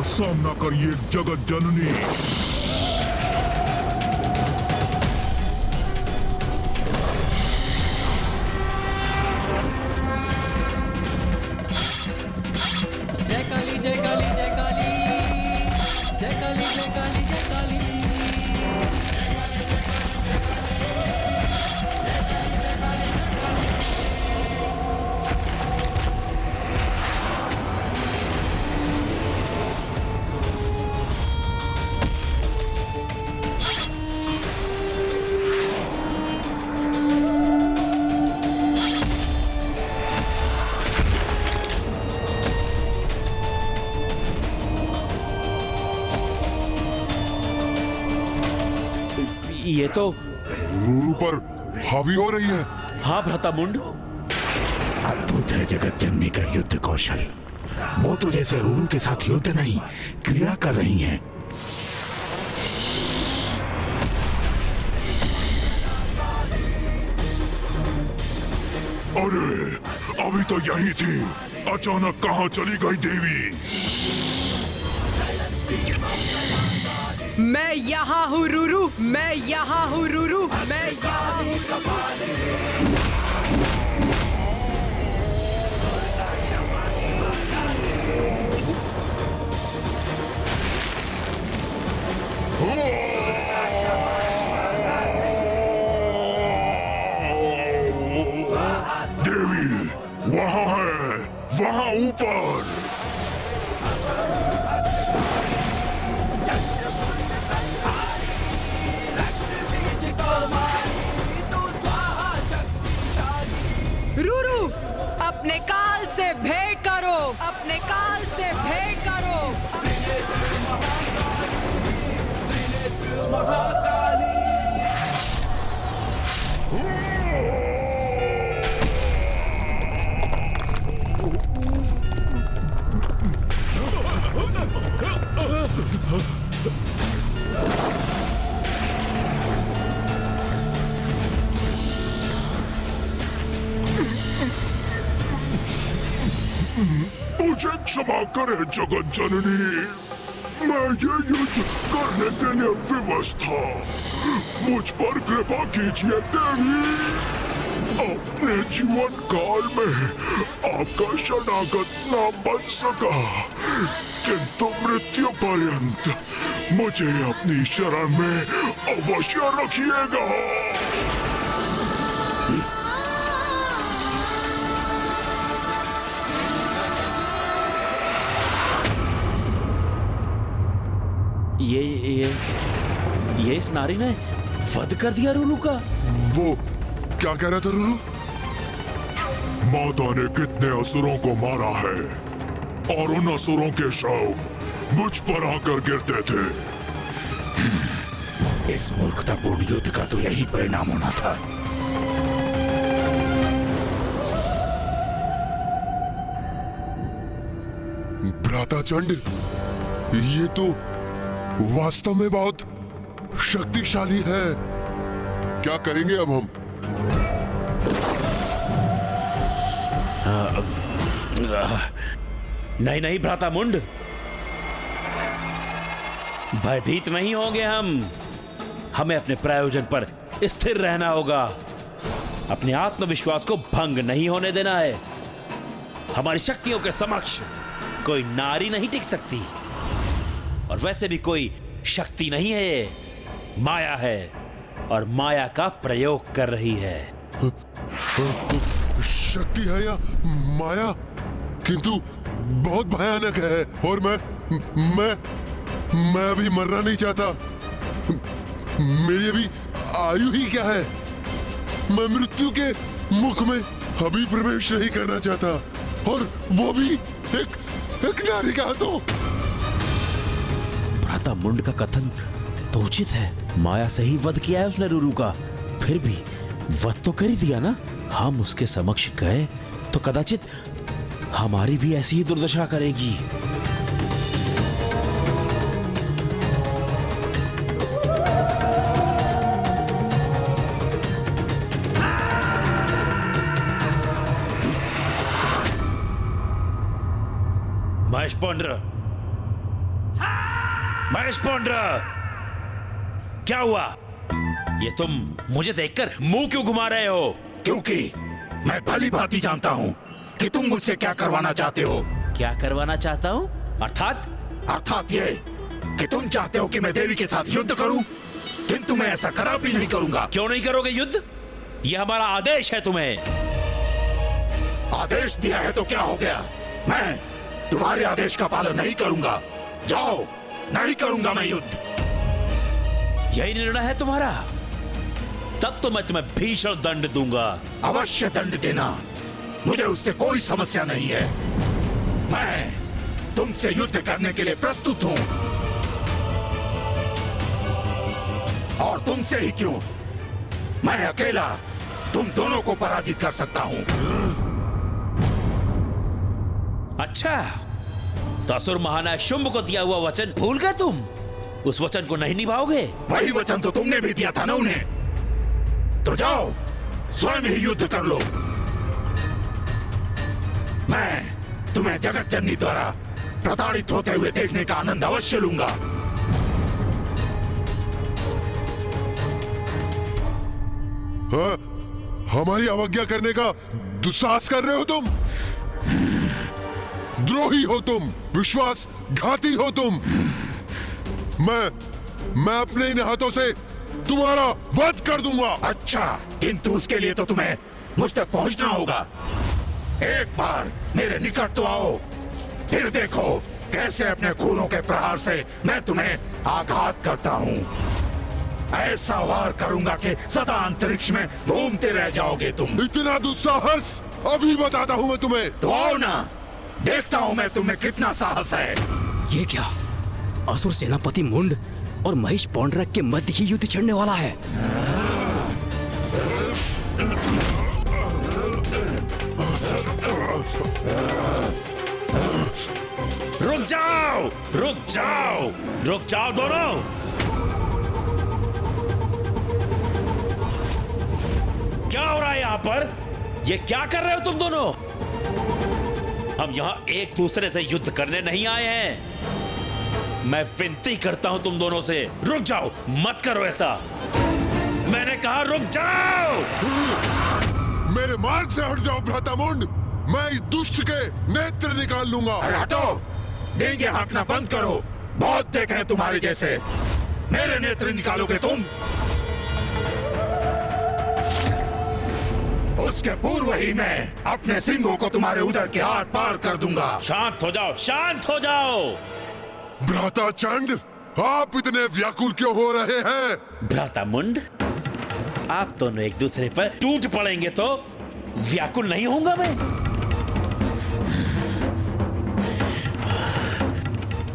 सामना करिए जगत जननी। जय काली जय काली जय काली जय काली जय काली जय काली। ये तो रूरू पर हावी हो रही है। हाँ भ्रातामुंड, अद्भुत है जगत जननी का युद्ध कौशल। वो तो जैसे रूरू के साथ युद्ध नहीं, क्रीड़ा कर रही हैं। अरे अभी तो यही थी, अचानक कहाँ चली गई देवी? मैं यहाँ हूँ रूरू, मैं यहाँ हूँ रूरू, मैं यहाँ हूँ। देवी वहाँ है, वहाँ ऊपर। रूरू, अपने काल से भेंट करो, अपने काल से भेंट करो। मुझे क्षमा करे जगत जननी, मैं ये युद्ध करने के लिए विवश था। मुझ पर कृपा कीजिए देवी। अपने जीवन काल में आपका शरणागत न बन सका, किंतु मृत्यु पर्यंत मुझे अपनी शरण में अवश्य रखिएगा। ये इस नारी ने वध कर दिया रूरू का। वो क्या कह रहा था रूरू? माता ने कितने असुरों को मारा है और उन असुरों के शव मुझ पर आकर गिरते थे। इस मूर्खतापूर्ण युद्ध का तो यही परिणाम होना था। भ्राताचंड, ये तो वास्तव में बहुत शक्तिशाली है। क्या करेंगे अब हम? नहीं नहीं भ्रातामुंड, भयभीत नहीं होंगे हम। हमें अपने प्रायोजन पर स्थिर रहना होगा। अपने आत्मविश्वास को भंग नहीं होने देना है। हमारी शक्तियों के समक्ष कोई नारी नहीं टिक सकती, और वैसे भी कोई शक्ति नहीं है, ये माया है, और माया का प्रयोग कर रही है। शक्ति है या माया, किंतु बहुत भयानक है। और मैं अभी मरना नहीं चाहता। मेरी अभी आयु ही क्या है। मैं मृत्यु के मुख में अभी प्रवेश नहीं करना चाहता, और वो भी एक नारी का हाथों। भ्रातामुंड का कथन तो उचित है। माया से ही वध किया है उसने रूरू का, फिर भी वध तो कर ही दिया ना। हम उसके समक्ष गए तो कदाचित हमारी भी ऐसी ही दुर्दशा करेगी। महेश पौंड्र, महेश पौंड्र, क्या हुआ? ये तुम मुझे देखकर मुंह क्यों घुमा रहे हो? क्योंकि मैं भली भांति जानता हूँ कि तुम मुझसे क्या करवाना चाहते हो। क्या करवाना चाहता हूँ? अर्थात ये कि तुम चाहते हो कि मैं देवी के साथ युद्ध करूं, किंतु मैं ऐसा कदापि नहीं करूंगा। क्यों नहीं करोगे युद्ध? ये हमारा आदेश है तुम्हें। आदेश दिया है तो क्या हो गया? मैं तुम्हारे आदेश का पालन नहीं करूंगा। जाओ, नहीं करूंगा मैं युद्ध। यही निर्णय है तुम्हारा? तब तो मैं तुम्हें भीषण दंड दूंगा। अवश्य दंड देना, मुझे उससे कोई समस्या नहीं है। मैं तुमसे युद्ध करने के लिए प्रस्तुत हूं। और तुमसे ही क्यों, मैं अकेला तुम दोनों को पराजित कर सकता हूं। अच्छा, तो असुर महानायक शुंभ को दिया हुआ वचन भूल गए तुम? उस वचन को नहीं निभाओगे? वही वचन तो तुमने भी दिया था ना उन्हें। तो जाओ, स्वयं ही युद्ध कर लो। मैं तुम्हें जगत जननी द्वारा प्रताड़ित होते हुए देखने का आनंद अवश्य लूंगा। हाँ, हमारी अवज्ञा करने का दुस्साहस कर रहे हो तुम। द्रोही हो तुम, विश्वासघाती हो तुम। मैं अपने इन हाथों से तुम्हारा वध कर दूंगा। अच्छा, किंतु उसके लिए तो तुम्हें मुझ तक पहुंचना होगा। एक बार मेरे निकट तो आओ, फिर देखो कैसे अपने खूनों के प्रहार से मैं तुम्हें आघात करता हूँ। ऐसा वार करूंगा कि सदा अंतरिक्ष में घूमते रह जाओगे तुम। इतना दुस्साहस अभी बताता हूँ मैं तुम्हें। तो आओ ना, देखता हूँ मैं तुम्हें कितना साहस है। ये क्या? असुर सेनापति मुंड और महेश पौंड्रक के मध्य ही युद्ध छिड़ने वाला है। रुक जाओ, रुक जाओ, रुक जाओ दोनों। क्या हो रहा है यहाँ पर? ये क्या कर रहे हो तुम दोनों? हम यहाँ एक दूसरे से युद्ध करने नहीं आए हैं। मैं विनती करता हूं तुम दोनों से, रुक जाओ, मत करो ऐसा। मैंने कहा रुक जाओ। मेरे मार्ग से हट जाओ भ्रातामुंड, मैं इस दुष्ट के नेत्र निकाल लूंगा। अरे हटो, देंगे हाँकना बंद करो। बहुत देखे हैं तुम्हारे जैसे। मेरे नेत्र निकालोगे तुम? उसके पूर्व ही मैं अपने सिंहों को तुम्हारे उदर के आर पार कर दूंगा। शांत हो जाओ, शांत हो जाओ। भ्राता चंड, आप इतने व्याकुल क्यों हो रहे हैं? भ्राता मुंड, आप दोनों एक दूसरे पर टूट पड़ेंगे तो व्याकुल नहीं होऊंगा मैं।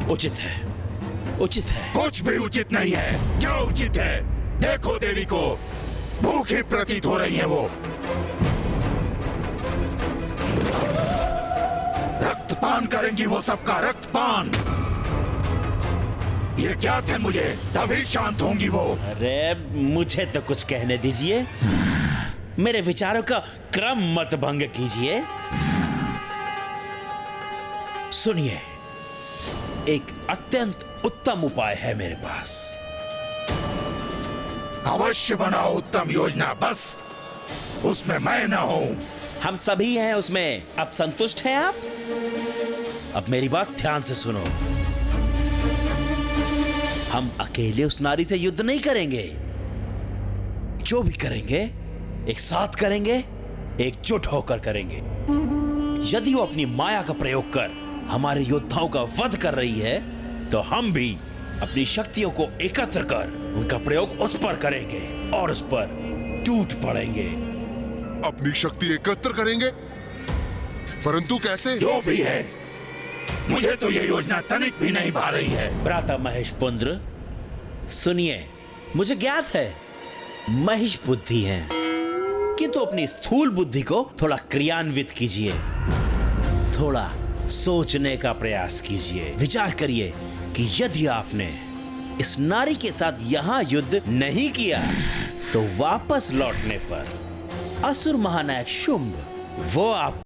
उचित है, उचित है। कुछ भी उचित नहीं है। क्या उचित है? देखो देवी को भूखी प्रतीत हो रही है वो। रक्तपान करेंगी वो, सबका रक्तपान। ये ज्ञात है मुझे, तभी शांत होंगी वो। अरे मुझे तो कुछ कहने दीजिए, मेरे विचारों का क्रम मत भंग कीजिए। सुनिए, एक अत्यंत उत्तम उपाय है मेरे पास। अवश्य बनाओ उत्तम योजना, बस उसमें मैं ना हूं। हम सभी हैं उसमें। अब संतुष्ट हैं आप? अब मेरी बात ध्यान से सुनो। हम अकेले उस नारी से युद्ध नहीं करेंगे। जो भी करेंगे एक साथ करेंगे, एकजुट होकर करेंगे। यदि वो अपनी माया का प्रयोग कर हमारे योद्धाओं का वध कर रही है, तो हम भी अपनी शक्तियों को एकत्र कर उनका प्रयोग उस पर करेंगे और उस पर टूट पड़ेंगे। अपनी शक्ति एकत्र करेंगे, परंतु कैसे? जो भी है, मुझे तो ये योजना तनिक भी नहीं भा रही है। भ्राता महेश पुंद्र, सुनिए, मुझे ज्ञात है महेश बुद्धि है, किंतु अपनी स्थूल बुद्धि को थोड़ा क्रियान्वित कीजिए। थोड़ा सोचने का प्रयास कीजिए। विचार करिए कि यदि आपने इस नारी के साथ यहां युद्ध नहीं किया, तो वापस लौटने पर असुर महानायक शुंभ वो आप